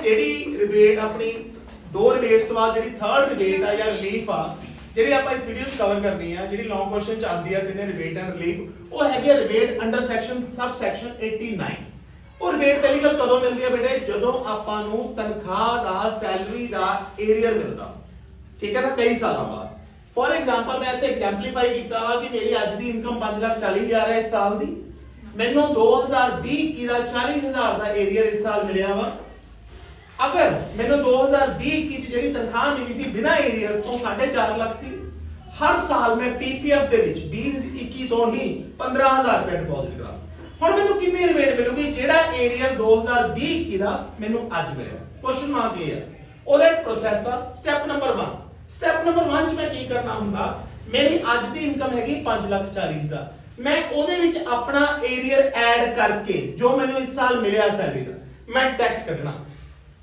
ਜਿਹੜੀ ਰਿਬੇਟ ਆਪਣੀ ਦੋ ਰਿਬੇਟਸ ਤੋਂ ਬਾਅਦ ਜਿਹੜੀ ਥਰਡ ਰਿਬੇਟ ਆ ਜਾਂ ਰਿਲੀਫ ਆ ਜਿਹੜੀ ਆਪਾਂ ਇਸ ਵੀਡੀਓ 'ਚ ਕਵਰ ਕਰਨੀ ਆ, ਜਿਹੜੀ ਲੌਂਗ ਕੁਐਸਚਨ ਚ ਆਉਂਦੀ ਆ ਤਿੰਨੇ ਰਿਬੇਟ ਐਂਡ ਰਿਲੀਫ, ਉਹ ਹੈਗੀ ਆ rebate under section sub section 89। ਉਹ ਰਿਬੇਟ ਪਹਿਲੀ ਗੱਲ ਕਦੋਂ ਮਿਲਦੀ ਆ ਬੇਟੇ? ਜਦੋਂ ਆਪਾਂ ਨੂੰ ਤਨਖਾਹ ਦਾ ਸੈਲਰੀ ਦਾ ਏਰੀਅਰ ਮਿਲਦਾ, ਠੀਕ ਹੈ ਨਾ, ਕਈ ਸਾਲਾਂ ਬਾਅਦ। ਫੋਰ ਐਗਜ਼ਾਮਪਲ ਮੈਂ ਇੱਥੇ ਐਗਜ਼ੈਂਪਲੀਫਾਈ ਕੀਤਾ ਵਾ ਕਿ ਮੇਰੀ ਅੱਜ ਦੀ ਇਨਕਮ 5,40,000 ਹੈ ਇਸ ਸਾਲ ਦੀ, ਮੈਨੂੰ 2020-21 ਦਾ 40,000 ਦਾ ਏਰੀਅਰ ਇਸ ਸਾਲ ਮਿਲਿਆ ਵਾ। ਅਗਰ ਮੈਨੂੰ 2020-21 ਚ ਜਿਹੜੀ ਤਨਖਾਹ ਮਿਲੀ ਸੀ ਬਿਨਾ ਏਰੀਅਰਸ ਤੋਂ 4.5 ਲੱਖ ਸੀ, ਹਰ ਸਾਲ ਮੈਂ ਪੀਪੀਐਫ ਦੇ ਵਿੱਚ 2021 ਤੋਂ ਹੀ 15,000 ਰੁਪਏ ਡਿਪੋਜ਼ਿਟ ਕਰਾਂ। ਹੁਣ ਮੈਨੂੰ ਕਿੰਨੀ ਰਿਬੇਟ ਮਿਲੂਗੀ? ਜਿਹੜਾ ਏਰੀਅਰ 2020-21 ਦਾ ਮੈਨੂੰ ਅੱਜ ਮਿਲਿਆ। ਕੁਐਸਚਨ ਮਾਰਕ ਇਹ ਆ, ਉਹਦਾ ਪ੍ਰੋਸੈਸ ਆ ਸਟੈਪ ਨੰਬਰ 1। ਸਟੈਪ ਨੰਬਰ 1 ਚ ਮੈਂ ਕੀ ਕਰਨਾ ਹੁੰਦਾ? ਮੇਰੀ ਅੱਜ ਦੀ ਇਨਕਮ ਹੈਗੀ 5,40,000, ਮੈਂ ਉਹਦੇ ਵਿੱਚ ਆਪਣਾ ਏਰੀਅਰ ਐਡ ਕਰਕੇ ਜੋ ਮੈਨੂੰ ਇਸ ਸਾਲ ਮਿਲਿਆ ਸੈਲਰੀ ਦਾ ਮੈਂ ਟੈਕਸ ਕੱਢਣਾ।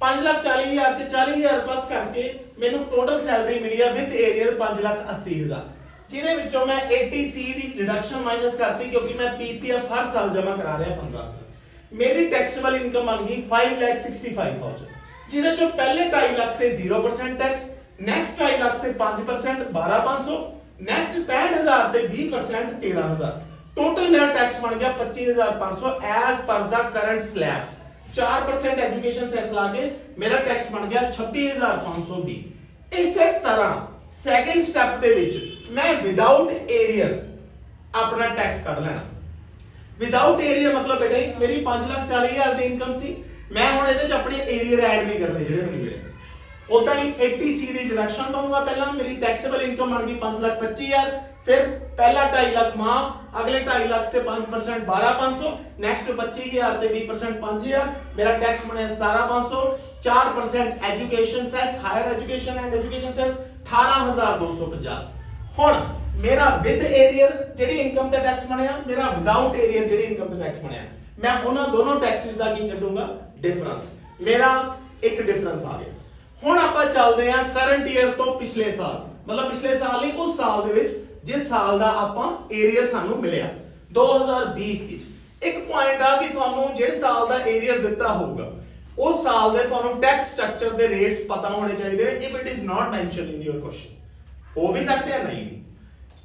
5,40,000 ਚ 40,000 ਪਲੱਸ ਕਰਕੇ ਮੈਨੂੰ ਟੋਟਲ ਸੈਲਰੀ ਮਿਲੀ ਆ ਵਿਦ ਏਰੀਅਰ 5,80,000, ਜਿਹਦੇ ਵਿੱਚੋਂ ਮੈਂ 80C ਦੀ ਰਿਡਕਸ਼ਨ ਮਾਈਨਸ ਕਰਤੀ ਕਿਉਂਕਿ ਮੈਂ ਪੀਪੀਐਫ ਹਰ ਸਾਲ ਜਮਾ ਕਰਾ ਰਿਹਾ 15,000। ਮੇਰੀ ਟੈਕਸੇਬਲ ਇਨਕਮ ਬਣ ਗਈ 5,65,000, ਜਿਹਦੇ ਚੋਂ ਪਹਿਲੇ 2.5 ਲੱਖ ਤੇ 0% ਟੈਕਸ, ਨੈਕਸਟ 2.5 ਲੱਖ ਤੇ 5% 12,500, ਨੈਕਸਟ 65,000 ਤੇ 20% 13,000। ਟੋਟਲ ਮੇਰਾ ਟੈਕਸ ਬਣ ਗਿਆ 25,500 ਐਜ਼ ਪਰ ਦਾ ਕਰੰਟ ਸਲੈਬਸ। 4% ਐਜੂਕੇਸ਼ਨ ਸੈਸ ਲਾ ਕੇ ਮੇਰਾ ਟੈਕਸ ਬਣ ਗਿਆ 26,520। ਇਸੇ ਤਰ੍ਹਾਂ ਸੈਕੰਡ ਸਟੈਪ ਦੇ ਵਿੱਚ ਮੈਂ ਵਿਦਆਊਟ ਏਰੀਅਰ ਆਪਣਾ ਟੈਕਸ ਕੱਢ ਲੈਣਾ। ਵਿਦਆਊਟ ਏਰੀਅਰ ਮਤਲਬ ਬੇਟੇ ਮੇਰੀ 5,40,000 ਦੀ ਇਨਕਮ ਸੀ, ਮੈਂ ਹੁਣ ਇਹਦੇ ਚ ਆਪਣੇ ਏਰੀਅਰ ਐਡ ਨਹੀਂ ਕਰਨੇ ਜਿਹੜੇ ਮੈਨੂੰ ਮਿਲੇ। ਉਦਾਂ ਹੀ 80C ਦੀ ਡਿਡਕਸ਼ਨ ਦਊਂਗਾ। ਪਹਿਲਾਂ ਮੇਰੀ ਟੈਕਸੇਬਲ ਇਨਕਮ ਬਣ ਗਈ 5,25,000, ਫਿਰ ਪਹਿਲਾ 2.5 ਲੱਖ ਮਾਫ, ਅਗਲੇ 2.5 ਲੱਖ ਤੇ 5% 12,500, ਨੈਕਸਟ 25,000 ਤੇ 20% 5,000, ਮੇਰਾ ਟੈਕਸ ਬਣਿਆ 17,500। 4% education cess, higher education and education cess 18,250। ਹੁਣ ਮੇਰਾ ਵਿਦ ਏਰੀਅਰ ਜਿਹੜੀ ਇਨਕਮ ਤੇ ਟੈਕਸ ਬਣਿਆ, ਮੇਰਾ ਵਿਦਆਊਟ ਏਰੀਅਰ ਜਿਹੜੀ ਇਨਕਮ ਤੇ ਟੈਕਸ ਬਣਿਆ, ਮੈਂ ਉਹਨਾਂ ਦੋਨੋਂ ਟੈਕਸਿਸ ਦਾ ਕੀ ਕੱਢੂੰਗਾ? ਡਿਫਰੈਂਸ। ਮੇਰਾ ਇੱਕ ਡਿਫਰੈਂਸ ਆ ਗਿਆ। ਹੁਣ ਆਪਾਂ ਚੱਲਦੇ ਹਾਂ ਕਰੰਟ ਈਅਰ ਤੋਂ ਪਿਛਲੇ ਸਾਲ, ਮਤਲਬ ਪਿਛਲੇ ਸਾਲ ਨਹੀਂ, ਉਸ ਸਾਲ ਦੇ ਵਿੱਚ ਜਿਸ ਸਾਲ ਦਾ ਆਪਾਂ ਏਰੀਅਰ ਸਾਨੂੰ ਮਿਲਿਆ 2020-21 ਚ। ਇੱਕ ਪੁਆਇੰਟ ਆ ਕਿ ਤੁਹਾਨੂੰ ਜਿਹੜੇ ਸਾਲ ਦਾ ਏਰੀਅਰ ਦਿੱਤਾ ਹੋਊਗਾ ਉਸ ਸਾਲ ਦੇ ਤੁਹਾਨੂੰ ਟੈਕਸ ਸਟਰਕਚਰ ਦੇ ਰੇਟਸ ਪਤਾ ਹੋਣੇ ਚਾਹੀਦੇ ਨੇ। If it is not mention in your question, ਹੋ ਵੀ ਸਕਦੇ ਆ ਨਹੀਂ ਵੀ।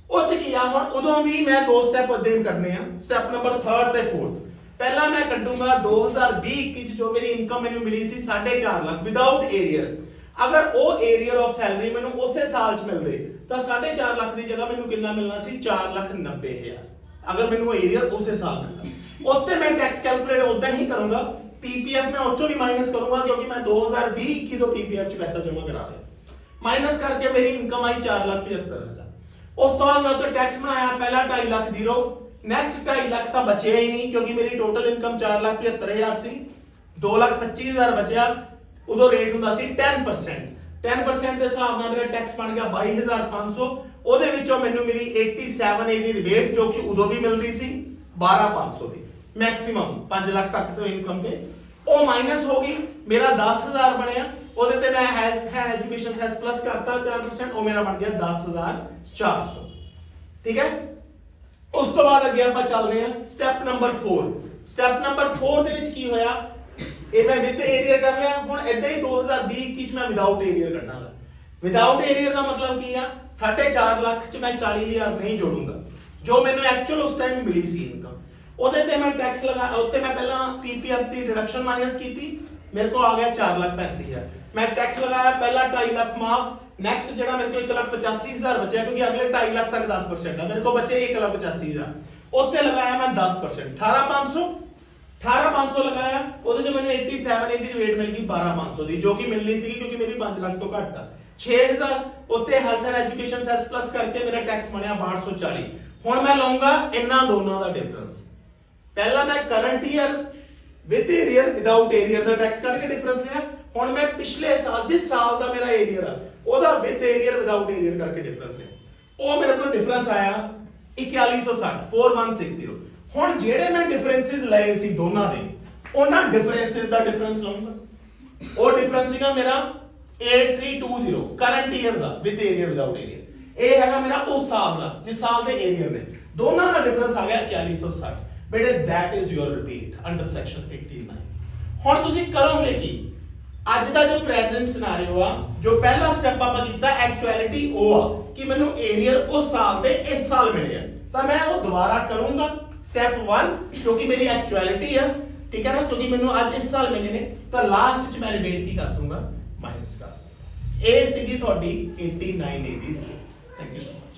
ਉਹ ਚ ਕੀ ਆ, ਹੁਣ ਉਦੋਂ ਵੀ ਮੈਂ ਦੋ ਸਟੈਪ ਅਧਿਐਨ ਕਰਨੇ ਆ, ਸਟੈਪ ਨੰਬਰ 3rd ਤੇ 4th। ਪਹਿਲਾਂ ਮੈਂ ਕੱਢੂੰਗਾ 2020-21 ਚ ਜੋ ਮੇਰੀ ਇਨਕਮ ਮੈਨੂੰ ਮਿਲੀ ਸੀ 4.5 ਲੱਖ ਵਿਦਆਊਟ ਏਰੀਅਰ। ਅਗਰ ਉਹ ਏਰੀਅਰ ਆਫ ਸੈਲਰੀ ਮੈਨੂੰ ਉਸੇ ਸਾਲ ਚ ਮਿਲਦੇ ਤਾਂ 4.5 ਲੱਖ ਦੀ ਜਗ੍ਹਾ ਮੈਨੂੰ ਕਿੰਨਾ ਮਿਲਣਾ ਸੀ? 4,90,000। ਅਗਰ ਮੈਨੂੰ ਏਰੀਅਰ ਉਸੇ ਸਾਲ ਮਿਲਦਾ, ਉੱਤੇ ਮੈਂ ਟੈਕਸ ਕੈਲਕੂਲੇਟ ਉਦਾਂ ਹੀ ਕਰੂੰਗਾ। ਪੀਪੀਐਫ ਮੈਂ ਉੱਚੋਂ ਵੀ ਮਾਈਨਸ ਕਰੂੰਗਾ ਕਿਉਂਕਿ ਮੈਂ 2020-21 ਤੋਂ ਪੀਪੀਐਫ ਚ ਪੈਸਾ ਜਮਾ ਕਰਾ ਰਿਹਾ। ਮਾਈਨਸ ਕਰਕੇ ਮੇਰੀ ਇਨਕਮ ਆਈ 4,75,000। ਉਸ ਤੋਂ ਬਾਅਦ ਮੈਂ ਉੱਤੇ ਟੈਕਸ ਬਣਾਇਆ, ਪਹਿਲਾ 2.5 ਲੱਖ 0, ਨੈਕਸਟ 2.5 ਲੱਖ ਤਾਂ ਬਚਿਆ ਹੀ ਨਹੀਂ ਕਿਉਂਕਿ ਮੇਰੀ ਟੋਟਲ ਇਨਕਮ 4,75,000 ਸੀ। 2,25,000 ਬਚਿਆ। ਉਦੋਂ ਰੇਟ ਹੁੰਦਾ ਸੀ 10%। 10% ਦੇ ਹਿਸਾਬ ਨਾਲ ਮੇਰਾ ਟੈਕਸ ਬਣ ਗਿਆ 22,500। ਉਹਦੇ ਵਿੱਚੋਂ ਮੈਨੂੰ ਮਿਲੀ 87A ਦੀ ਰਿਬੇਟ ਜੋ ਕਿ ਉਦੋਂ ਵੀ ਮਿਲਦੀ ਸੀ 12,500 ਦੀ, ਮੈਕਸਿਮਮ 5 ਲੱਖ ਤੱਕ ਤੋਂ ਇਨਕਮ ਤੇ। ਉਹ ਮਾਈਨਸ ਹੋ ਗਈ, ਮੇਰਾ 10,000 ਬਣਿਆ। ਉਹਦੇ ਤੇ ਮੈਂ health and education cess plus ਕਰਤਾ 4%, ਉਹ ਮੇਰਾ ਬਣ ਗਿਆ 10,400। ਠੀਕ ਹੈ। ਉਸ ਤੋਂ ਬਾਅਦ ਅੱਗੇ ਆਪਾਂ ਚੱਲਦੇ ਹਾਂ ਸਟੈਪ ਨੰਬਰ 4। ਸਟੈਪ ਨੰਬਰ 4 ਦੇ ਵਿੱਚ ਕੀ ਹੋਇਆ? ਇਹ ਮੈਂ ਵਿਦ ਏਰੀਅਰ ਕਰ ਲਿਆ। ਹੁਣ ਇਦਾਂ ਹੀ 2020-21 ਚ ਮੈਂ ਵਿਦਆਊਟ ਏਰੀਅਰ ਕੱਢਾਂਗਾ। ਵਿਦਆਊਟ ਏਰੀਅਰ ਦਾ ਮਤਲਬ ਕੀ ਆ? 4.5 ਲੱਖ ਚ ਮੈਂ 40,000 ਨਹੀਂ ਜੋੜੂੰਗਾ ਜੋ ਮੈਨੂੰ ਐਕਚੁਅਲ ਉਸ ਟਾਈਮ ਮਿਲੀ ਸੀ ਇਨਕਮ। ਉਹਦੇ ਤੇ ਮੈਂ ਟੈਕਸ ਲਗਾ, ਉੱਤੇ ਮੈਂ ਪਹਿਲਾਂ ਪੀਪੀਐਫ ਦੀ ਡਿਡਕਸ਼ਨ ਮਾਈਨਸ ਕੀਤੀ, ਮੇਰੇ ਕੋਲ ਆ ਗਿਆ 4,35,000। ਮੈਂ ਟੈਕਸ ਲਗਾਇਆ, ਪਹਿਲਾ 2.5 ਲੱਖ ਮਾਫ, ਨੈਕਸਟ ਜਿਹੜਾ ਮੇਰੇ ਕੋਲ 1,85,000 ਬਚਿਆ ਕਿਉਂਕਿ ਅਗਲੇ 2.5 ਲੱਖ ਤੱਕ 10% ਆ, ਮੇਰੇ ਕੋਲ ਬਚੇ 1,85,000। ਉੱਤੇ ਲਗਾਇਆ ਮੈਂ 10%, 18,500 ਲਗਾਇਆ। ਉਹਦੇ ਚ ਮੈਨੂੰ 87A ਦੀ ਰੇਟ ਮਿਲ ਗਈ 12,500 ਦੀ ਜੋ ਕਿ ਮਿਲਣੀ ਸੀ ਕਿਉਂਕਿ ਮੇਰੀ 5 ਲੱਖ ਤੋਂ ਘੱਟ ਆ। 6,000 ਉੱਤੇ health and education cess plus ਕਰਕੇ ਮੇਰਾ ਟੈਕਸ ਬਣਿਆ 6240। ਹੁਣ ਮੈਂ ਲਵਾਂਗਾ ਇਹਨਾਂ ਦੋਨਾਂ ਦਾ ਡਿਫਰੈਂਸ। ਪਹਿਲਾਂ ਮੈਂ current year with arrear without arrear the tax ਕੱਢ ਕੇ ਡਿਫਰੈਂਸ ਲਿਆ। ਹੁਣ ਮੈਂ ਪਿਛਲੇ ਸਾਲ ਜਿਸ ਸਾਲ ਦਾ ਮੇਰਾ ਏਰੀਅਰ ਆ ਉਹਦਾ ਵਿਦ ਏਰੀਅਰ ਵਿਦਆਊਟ ਏਰੀਅਰ ਕਰਕੇ ਡਿਫਰੈਂਸ ਲਿਆ। ਉਹ ਮੇਰੇ ਕੋਲ ਡਿਫਰੈਂਸ ਆਇਆ 4160 4160। ਹੁਣ ਜਿਹੜੇ ਮੈਂ ਡਿਫਰੈਂਸਿਸ ਲਏ ਸੀ ਦੋਨਾਂ ਦੇ, ਉਹਨਾਂ ਡਿਫਰੈਂਸਿਸ ਦਾ ਡਿਫਰੈਂਸ ਲਵਾਂਗਾ। ਉਹ ਡਿਫਰੈਂਸ ਸੀਗਾ ਮੇਰਾ 8320 current year the with arrear without arrear. ਇਹ ਹੈਗਾ ਮੇਰਾ ਉਸ ਸਾਲ ਦਾ ਜਿਸ ਸਾਲ ਦੇ ਏਰੀਅਰ ਨੇ। ਦੋਨਾਂ ਦਾ ਡਿਫਰੈਂਸ ਆ ਗਿਆ 4160। ਬੇਟੇ that is your repeat under section 89। ਹੁਣ ਤੁਸੀਂ ਕਰੋਗੇ ਕੀ? ਅੱਜ ਦਾ ਜੋ ਪ੍ਰੈਜ਼ੈਂਟ ਸਿਨੈਰੀਓ ਆ, ਜੋ ਪਹਿਲਾ ਸਟੈਪ ਆਪਾਂ ਕੀਤਾ ਐਕਚੁਅਲਿਟੀ ਉਹ ਆ ਕਿ ਮੈਨੂੰ ਏਰੀਅਰ ਉਸ ਸਾਲ ਦੇ ਇਸ ਸਾਲ ਮਿਲਿਆ, ਤਾਂ ਮੈਂ ਉਹ ਦੁਬਾਰਾ ਕਰੂੰਗਾ ਸਟੈਪ 1 ਕਿਉਂਕਿ ਮੇਰੀ ਐਕਚੁਅਲਿਟੀ ਆ, ਠੀਕ ਹੈ ਨਾ, ਕਿਉਂਕਿ ਮੈਨੂੰ ਅੱਜ ਇਸ ਸਾਲ ਮਿਲੇ ਨੇ, ਤਾਂ ਲਾਸਟ ਚ ਮੈਂ ਰਿਬੇਟ ਕੀ ਕਰ ਦੂੰਗਾ, ਮਾਈਨਸ ਕਰ। ਇਹ ਸੀਗੀ ਤੁਹਾਡੀ 89 ਦੀ। Thank you so much.